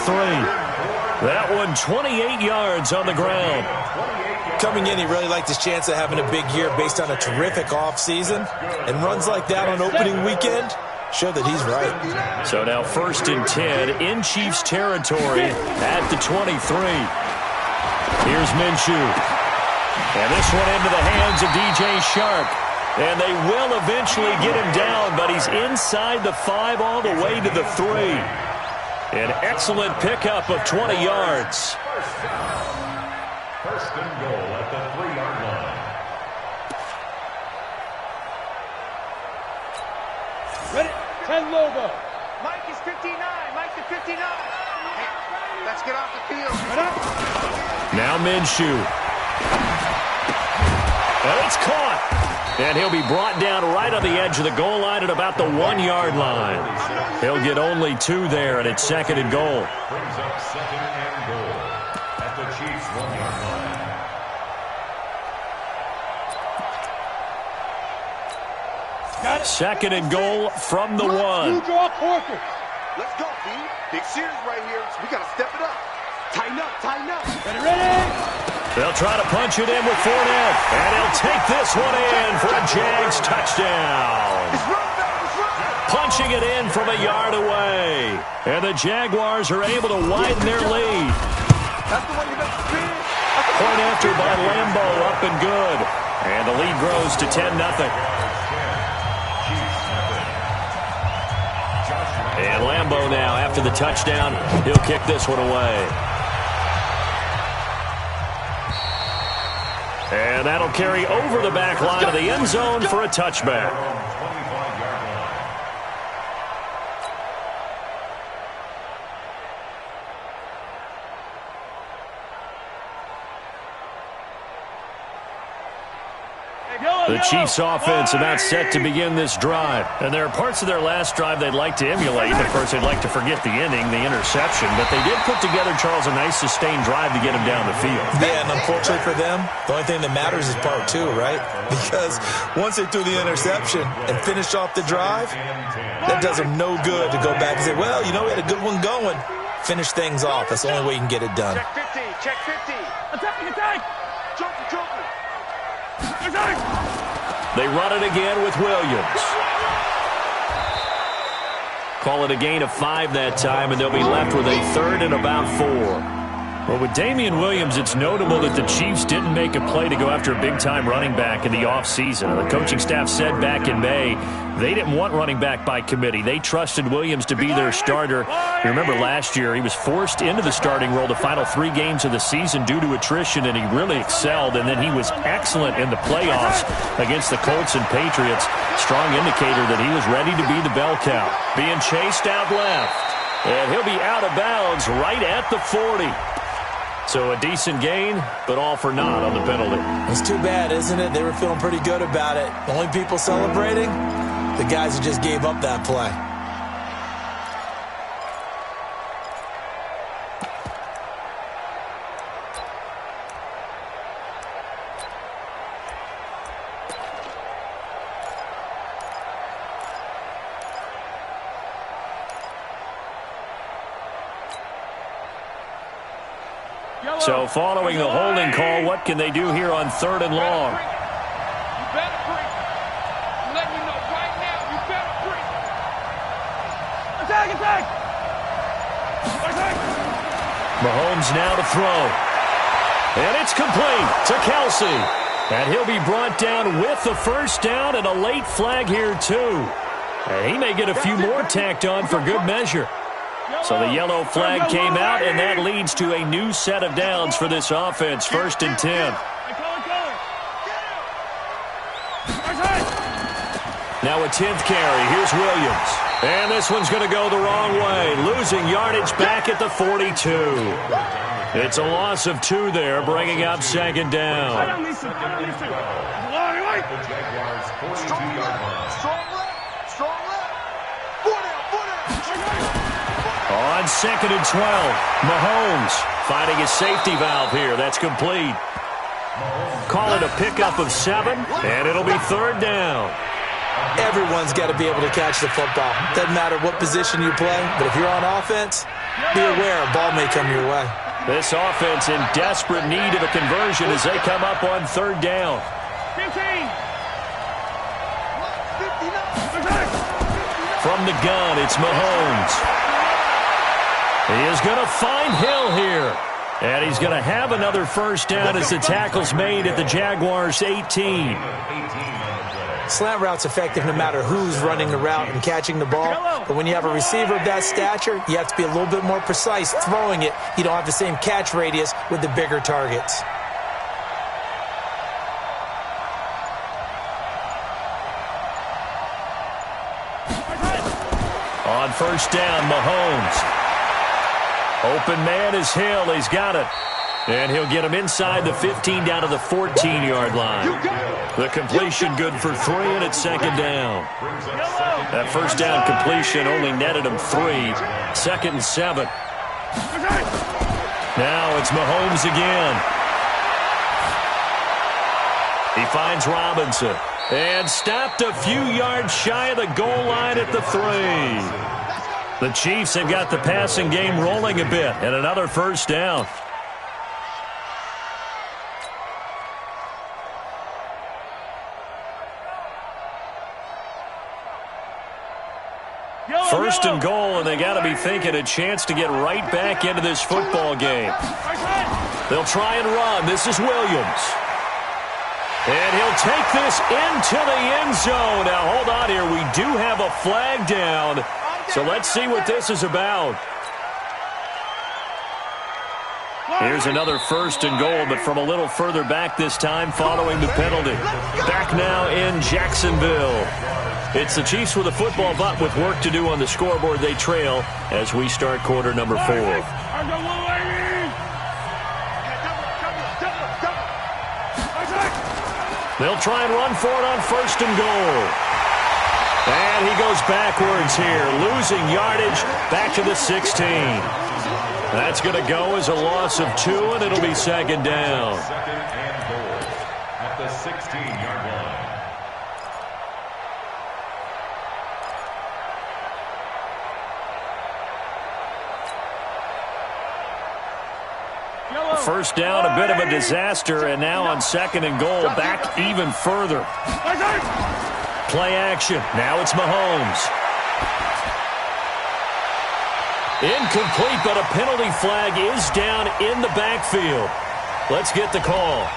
That one 28 yards on the ground. Coming in, he really liked his chance of having a big year based on a terrific offseason. And runs like that on opening weekend show that he's right. So now 1st and 10 in Chiefs territory at the 23. Here's Minshew. And this one into the hands of DJ Shark. And they will eventually get him down, but he's inside the 5 all the way to the 3. An excellent pickup of 20 yards. First and goal at the 3-yard line. Ready? 10 logo. Mike is 59. Mike to 59. Hey, let's get off the field. Now Minshew. And it's caught. And he'll be brought down right on the edge of the goal line at about the 1-yard line. He'll get only 2 there, and it's 2nd and goal. Brings up 2nd and goal at the Chiefs' 1-yard line. 2nd and goal from the 1. You draw Corker. Let's go, B. Big series right here. So we got to step it up. Tighten up, tighten up. Ready? They'll try to punch it in with Fournette. And he'll take this one in for a Jags touchdown. Punching it in from a yard away. And the Jaguars are able to widen their lead. Point after by Lambo, up and good. And the lead grows to 10-0. And Lambo now, after the touchdown, he'll kick this one away. And that'll carry over the back line of the end zone for a touchback. The Chiefs offense about set to begin this drive. And there are parts of their last drive they'd like to emulate. Of course, they'd like to forget the inning, the interception. But they did put together, Charles, a nice sustained drive to get him down the field. Yeah, and unfortunately for them, the only thing that matters is part 2, right? Because once they threw the interception and finished off the drive, that does them no good to go back and say, well, you know, we had a good one going. Finish things off. That's the only way you can get it done. Check 50. Check 50. Attack. Joker. Attack. They run it again with Williams. Call it a gain of 5 that time, and they'll be left with a 3rd and about 4. Well, with Damian Williams, it's notable that the Chiefs didn't make a play to go after a big-time running back in the offseason. The coaching staff said back in May they didn't want running back by committee. They trusted Williams to be their starter. You remember last year he was forced into the starting role the final 3 games of the season due to attrition, and he really excelled. And then he was excellent in the playoffs against the Colts and Patriots. Strong indicator that he was ready to be the bell cow. Being chased out left. And he'll be out of bounds right at the 40. So a decent gain, but all for naught on the penalty. It's too bad, isn't it? They were feeling pretty good about it. The only people celebrating, the guys who just gave up that play. So following the holding call, what can they do here on 3rd and long? You better bring. I'm letting you know right now, you better bring. Attack! Mahomes now to throw. And it's complete to Kelsey. And he'll be brought down with the first down and a late flag here too. And he may get a few more tacked on for good measure. So the yellow flag came out, and that leads to a new set of downs for this offense. 1st and 10. Now a 10th carry. Here's Williams. And this one's going to go the wrong way. Losing yardage back at the 42. It's a loss of 2 there, bringing up second down. On 2nd and 12, Mahomes finding his safety valve here. That's complete. Call it a pickup of 7, and it'll be 3rd down. Everyone's got to be able to catch the football. Doesn't matter what position you play, but if you're on offense, be aware a ball may come your way. This offense in desperate need of a conversion as they come up on 3rd down. 15. From the gun, it's Mahomes. He is going to find Hill here. And he's going to have another first down as the tackle's made at the Jaguars' 18. Slant route's effective no matter who's running the route and catching the ball. But when you have a receiver of that stature, you have to be a little bit more precise throwing it. You don't have the same catch radius with the bigger targets. On first down, Mahomes. Open man is Hill. He's got it. And he'll get him inside the 15 down to the 14-yard line. The completion good for 3, and it's 2nd down. That first down completion only netted him 3. 2nd and 7. Now it's Mahomes again. He finds Robinson. And stopped a few yards shy of the goal line at the 3. The Chiefs have got the passing game rolling a bit, and another first down. First and goal, and they got to be thinking a chance to get right back into this football game. They'll try and run. This is Williams. And he'll take this into the end zone. Now, hold on here. We do have a flag down. So let's see what this is about. Here's another first and goal, but from a little further back this time following the penalty. Back now in Jacksonville. It's the Chiefs with a football, but with work to do on the scoreboard. They trail as we start quarter number 4. They'll try and run for it on first and goal. And he goes backwards here, losing yardage back to the 16. That's going to go as a loss of 2, and it'll be 2nd down. 2nd and goal at the 16-yard line. First down, a bit of a disaster, and now on 2nd and goal, back even further. Play action. Now it's Mahomes. Incomplete, but a penalty flag is down in the backfield. Let's get the call.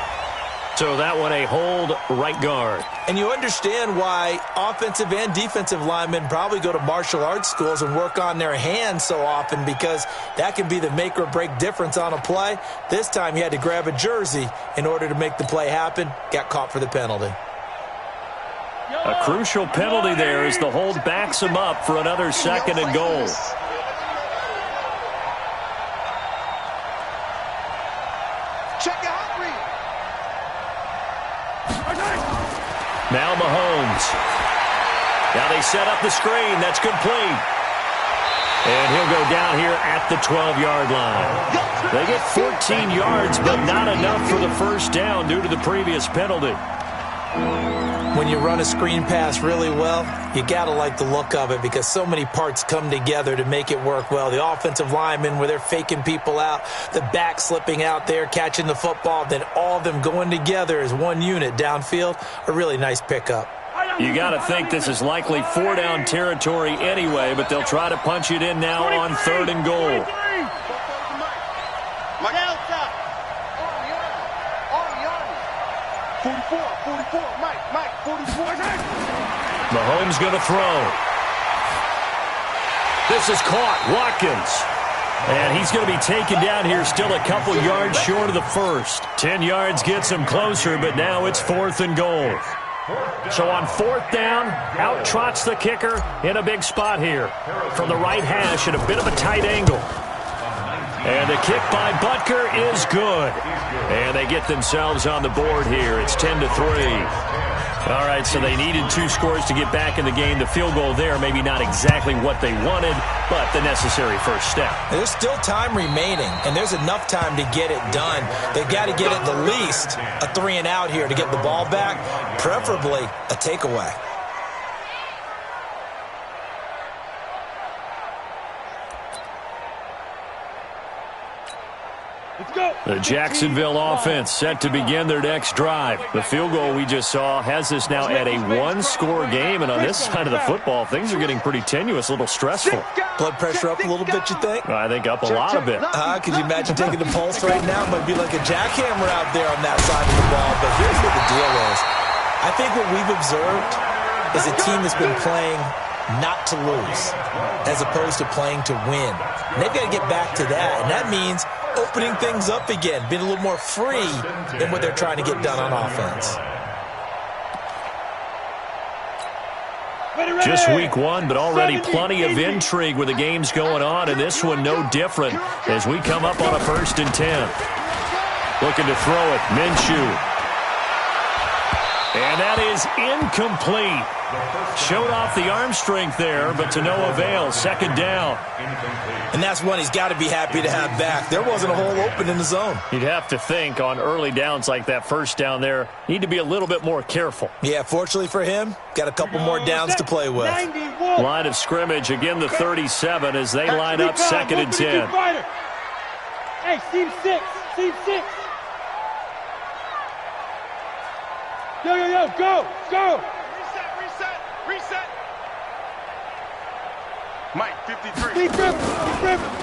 So that one a hold right guard. And you understand why offensive and defensive linemen probably go to martial arts schools and work on their hands so often, because that can be the make or break difference on a play. This time he had to grab a jersey in order to make the play happen. Got caught for the penalty. A crucial penalty there as the hold backs him up for another 2nd and goal. Now Mahomes. Now they set up the screen. That's complete. And he'll go down here at the 12-yard line. They get 14 yards, but not enough for the first down due to the previous penalty. When you run a screen pass really well, you got to like the look of it, because so many parts come together to make it work well. The offensive linemen, where they're faking people out, the back slipping out there, catching the football, then all of them going together as one unit downfield. A really nice pickup. You got to think this is likely 4-down territory anyway, but they'll try to punch it in now on 3rd and goal. Mahomes going to throw. This is caught. Watkins. And he's going to be taken down here, still a couple yards short of the first. 10 yards gets him closer, but now it's 4th and goal. So on 4th down, out trots the kicker in a big spot here. From the right hash at a bit of a tight angle. And the kick by Butker is good. And they get themselves on the board here. It's 10-3. All right, so they needed 2 scores to get back in the game. The field goal there, maybe not exactly what they wanted, but the necessary first step. There's still time remaining, and there's enough time to get it done. They've got to get at the least a 3-and-out here to get the ball back, preferably a takeaway. The Jacksonville offense set to begin their next drive. The field goal we just saw has us now at a 1-score game, and on this side of the football, things are getting pretty tenuous, a little stressful. Blood pressure up a little bit, you think? I think up a lot of it. Could you imagine taking the pulse right now? It might be like a jackhammer out there on that side of the ball, but here's what the deal is. I think what we've observed is a team that's been playing not to lose as opposed to playing to win. And they've got to get back to that, and that means opening things up again, being a little more free in what they're trying to get done on offense. Just week 1, but already plenty of intrigue with the games going on, and this one no different as we come up on a 1st and 10. Looking to throw it, Minshew. And that is incomplete. Showed off the arm strength there, but to no avail. 2nd down. And that's one he's got to be happy to have back. There wasn't a hole open in the zone. You'd have to think on early downs like that 1st down there, need to be a little bit more careful. Yeah, fortunately for him, got a couple more downs to play with. Line of scrimmage, again the 37 as they line up 2nd and 10. Hey, seam 6, seam 6. Yo, go! Reset! Mike, 53.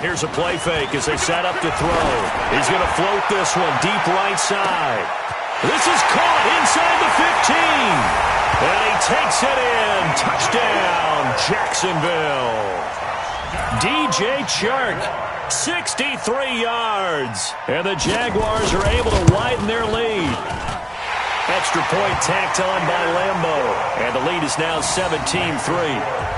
Here's a play fake as they set up to throw. He's going to float this one deep right side. This is caught inside the 15. And he takes it in. Touchdown, Jacksonville. DJ Chark, 63 yards. And the Jaguars are able to widen their lead. Extra point tacked on by Lambeau. And the lead is now 17-3.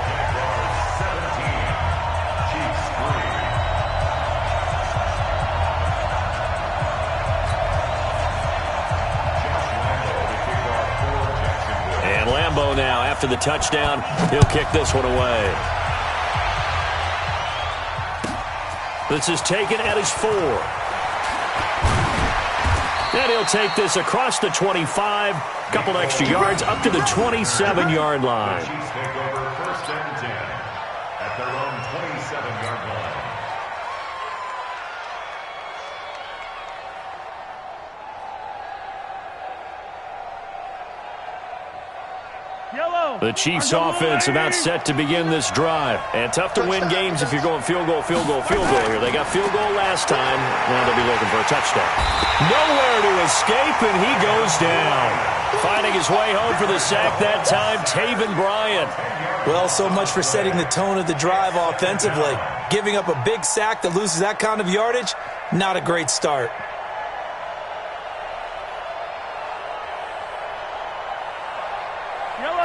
And Lambeau now, after the touchdown, he'll kick this one away. This is taken at his 4. And he'll take this across the 25, couple extra yards, up to the 27-yard line. Chiefs take over 1st and 10 at their own 27-yard line. The Chiefs offense about set to begin this drive. And tough to win games if you're going field goal here. They got field goal last time. Now they'll be looking for a touchdown. Nowhere to escape, and he goes down. Finding his way home for the sack that time, Taven Bryan. Well, so much for setting the tone of the drive offensively. Giving up a big sack that loses that kind of yardage, not a great start.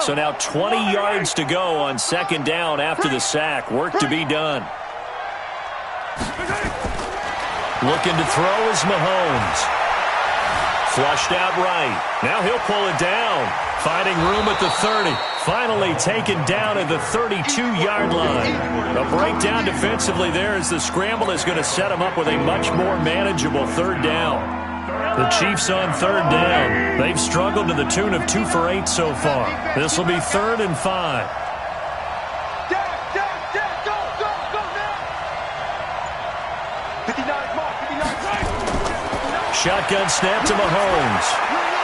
So now 20 yards to go on 2nd down after the sack. Work to be done. Looking to throw is Mahomes. Flushed out right. Now he'll pull it down. Finding room at the 30. Finally taken down at the 32-yard line. A breakdown defensively there as the scramble is going to set him up with a much more manageable 3rd down. The Chiefs on 3rd down. They've struggled to the tune of 2 for 8 so far. This will be 3rd and 5. Shotgun snap to Mahomes.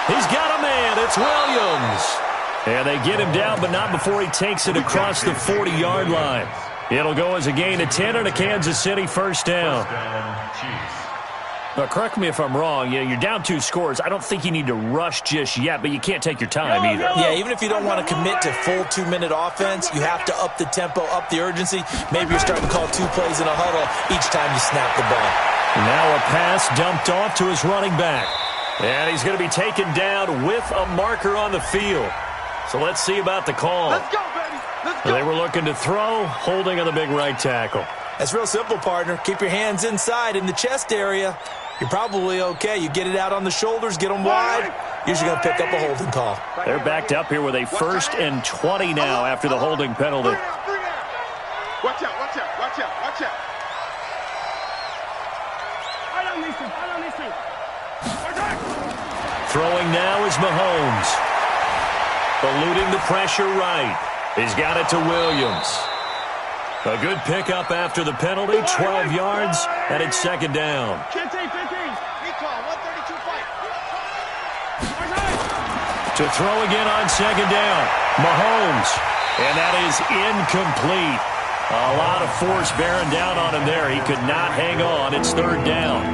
He's got a man. It's Williams. And they get him down, but not before he takes it across the 40-yard line. It'll go as a gain of 10 and a Kansas City 1st down. But correct me if I'm wrong. You're down 2 scores. I don't think you need to rush just yet, but you can't take your time either. Yeah, even if you don't want to commit to full 2-minute offense, you have to up the tempo, up the urgency. Maybe you're starting to call 2 plays in a huddle each time you snap the ball. Now a pass dumped off to his running back. And he's going to be taken down with a marker on the field. So let's see about the call. Let's go, baby. Let's go. They were looking to throw, holding on the big right tackle. That's real simple, partner. Keep your hands inside in the chest area. You're probably okay. You get it out on the shoulders, get them wide. Usually going to pick up a holding call. They're backed up here with a 1st and 20 now after the holding penalty. Watch out, watch out, watch out, watch out. Throwing now is Mahomes. Eluding the pressure right. He's got it to Williams. A good pickup after the penalty, 12 yards, and it's 2nd down. 15. Recall, 132 fight. To throw again on 2nd down. Mahomes. And that is incomplete. A lot of force bearing down on him there. He could not hang on. It's 3rd down.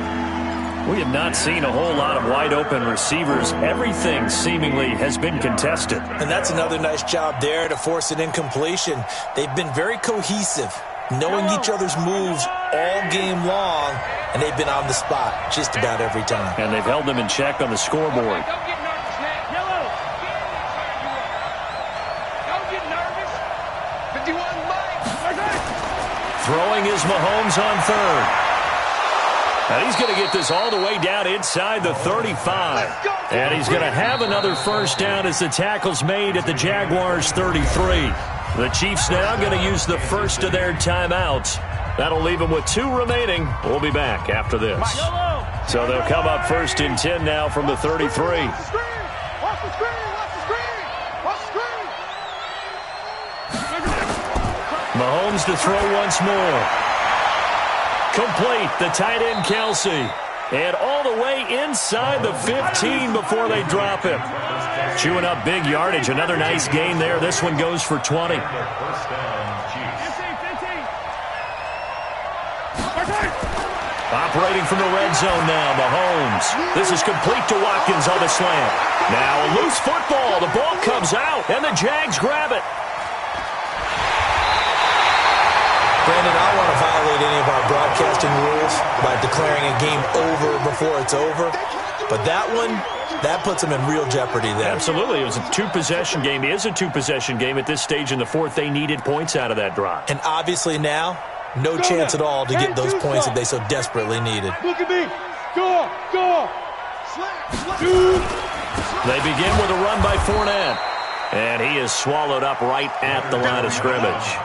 We have not seen a whole lot of wide-open receivers. Everything seemingly has been contested. And that's another nice job there to force an incompletion. They've been very cohesive, knowing each other's moves all game long, and they've been on the spot just about every time. And they've held them in check on the scoreboard. Don't get nervous, man. Yellow. Don't get nervous. 51 Mike. Throwing is Mahomes on 3rd. And he's going to get this all the way down inside the 35. And he's going to have another 1st down as the tackle's made at the Jaguars' 33. The Chiefs now going to use the first of their timeouts. That'll leave them with 2 remaining. We'll be back after this. So they'll come up 1st and 10 now from the 33. Watch the screen. Watch the screen. Watch the screen. Mahomes to throw once more. Complete, the tight end Kelsey. And all the way inside the 15 before they drop him. Chewing up big yardage. Another nice gain there. This one goes for 20. Operating from the red zone now, Mahomes. This is complete to Watkins on the slant. Now a loose football. The ball comes out, and the Jags grab it. Brandon, I don't want to violate any of our broadcasting rules by declaring a game over before it's over. But that one, that puts them in real jeopardy there. Absolutely. It was a 2-possession game. It is a 2-possession game at this stage in the 4th. They needed points out of that drive. And obviously now, no chance at all to get those points that they so desperately needed. Look at me. Go. They begin with a run by Fournette. And he is swallowed up right at the line of scrimmage.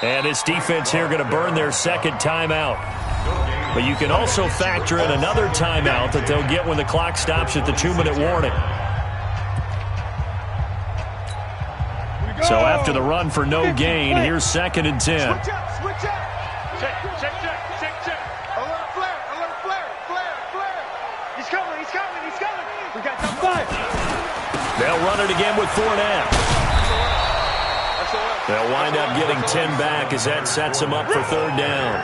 And this defense here going to burn their 2nd timeout. But you can also factor in another timeout that they'll get when the clock stops at the 2-minute warning. So after the run for no gain, here's 2nd and 10. Switch up. Check. Alert flare. He's coming. We got top 5. They'll run it again with Fournette. They'll wind up getting 10 back as that sets them up for 3rd down.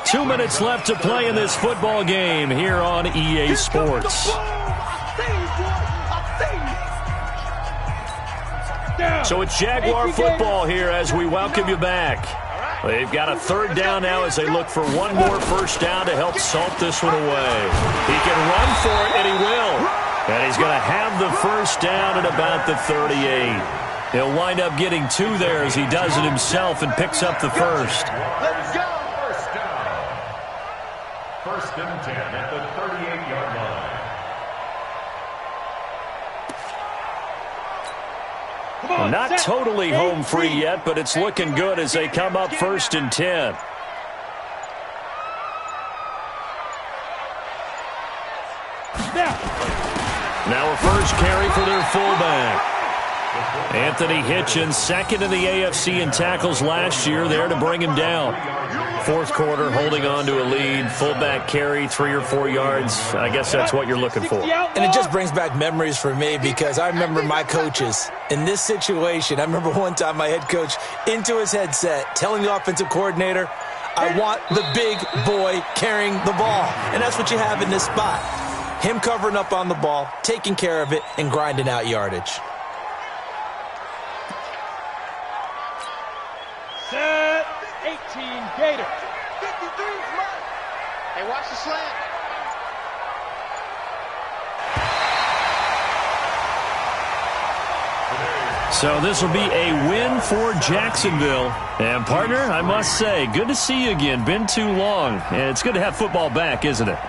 2 minutes left to play in this football game here on EA Sports. So it's Jaguar football here as we welcome you back. They've got a 3rd down now as they look for one more 1st down to help salt this one away. He can run for it, and he will. And he's going to have the 1st down at about the 38. He'll wind up getting 2 there as he does it himself and picks up the 1st. Let's go. 1st down. 1st and 10 at the 38-yard line. Not totally home free yet, but it's looking good as they come up 1st and 10. Now a first carry for their fullback. Anthony Hitchens, 2nd in the AFC in tackles last year, there to bring him down. 4th quarter, holding on to a lead. Fullback carry, 3 or 4 yards. I guess that's what you're looking for. And it just brings back memories for me because I remember my coaches in this situation. I remember one time my head coach into his headset telling the offensive coordinator, I want the big boy carrying the ball. And that's what you have in this spot. Him covering up on the ball, taking care of it, and grinding out yardage. Set 18 Gator. 53 Hey, watch the slant. So this will be a win for Jacksonville. And, partner, I must say, good to see you again. Been too long. It's good to have football back, isn't it?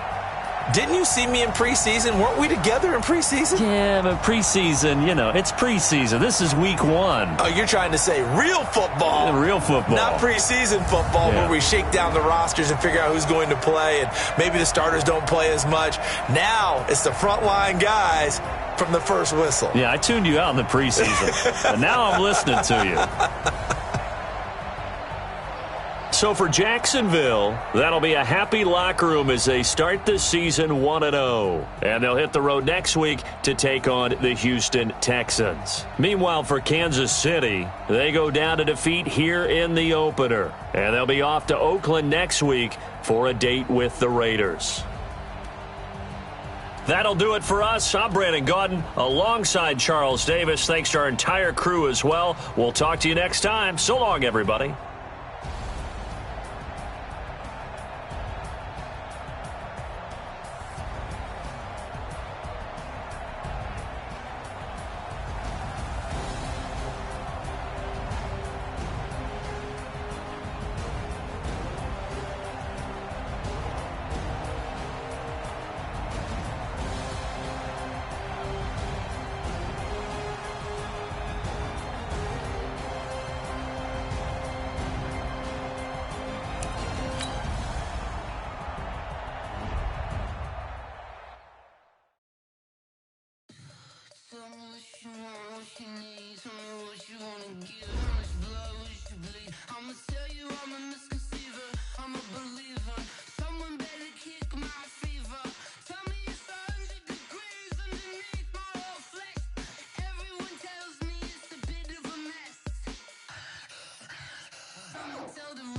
Didn't you see me in preseason? Weren't we together in preseason? Yeah, but preseason, it's preseason. This is week 1. Oh, you're trying to say real football. Real football. Not preseason football where we shake down the rosters and figure out who's going to play, and maybe the starters don't play as much. Now it's the frontline guys from the first whistle. Yeah, I tuned you out in the preseason. And now I'm listening to you. So for Jacksonville, that'll be a happy locker room as they start the season 1-0. And they'll hit the road next week to take on the Houston Texans. Meanwhile, for Kansas City, they go down to defeat here in the opener. And they'll be off to Oakland next week for a date with the Raiders. That'll do it for us. I'm Brandon Gaudin alongside Charles Davis. Thanks to our entire crew as well. We'll talk to you next time. So long, everybody. Tell the